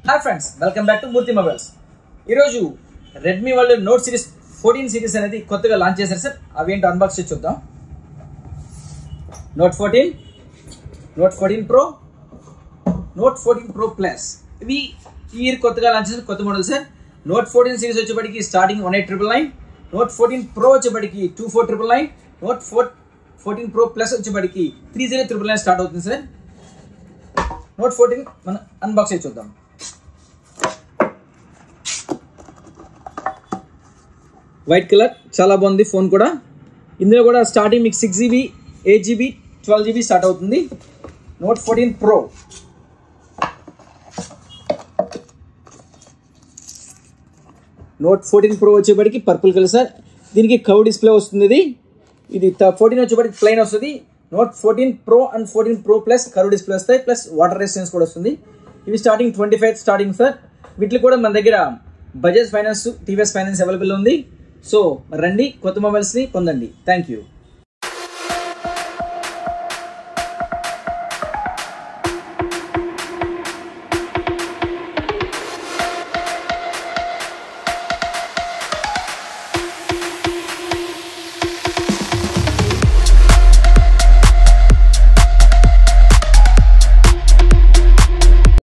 Hi friends, welcome back to Murthy mobiles. ఈరోజు Redmi వాళ్ళు note series 14 series అనేది కొత్తగా లాంచ్ చేశారు సార్. అవి ఏంటో అన్బాక్స్ చేసి చూద్దాం. Note 14, note 14 pro, note 14 pro plus, ఇవి ఈ కొత్తగా లాంచ్ చేసిన కొత్త మోడల్ సార్. నోట్ 14 సిరీస్ వచ్చేప్పటికి స్టార్టింగ్ 18,999, నోట్ 14 ప్రో వచ్చేప్పటికి 24,999, నోట్ 14 ప్రో ప్లస్ వచ్చేప్పటికి 30,999 స్టార్ట్ అవుతుంది సార్. నోట్ 14 మనం అన్బాక్స్ చేసి చూద్దాం. వైట్ కలర్ చాలా బాగుంది ఫోన్ కూడా. ఇందులో కూడా స్టార్టింగ్ మీకు 6GB, 8GB, 12GB స్టార్ట్ అవుతుంది. నోట్ 14 ప్రో, నోట్ 14 ప్రో వచ్చేప్పటికి పర్పుల్ కలర్ సార్. దీనికి కర్వ్ డిస్ప్లే వస్తుంది. ఇది 14 వచ్చేప్పటికి ప్లెయిన్ వస్తుంది. Note 14 pro and 14 pro plus curve display వస్తాయి, ప్లస్ వాటర్ రెసిస్టెన్స్ కూడా వస్తుంది. ఇవి స్టార్టింగ్ 25 స్టార్టింగ్ సార్. వీటికి కూడా మన దగ్గర Bajaj finance, TVS finance available ఉంది. సో రండి, కొత్త మొబైల్స్ని పొందండి. Thank you.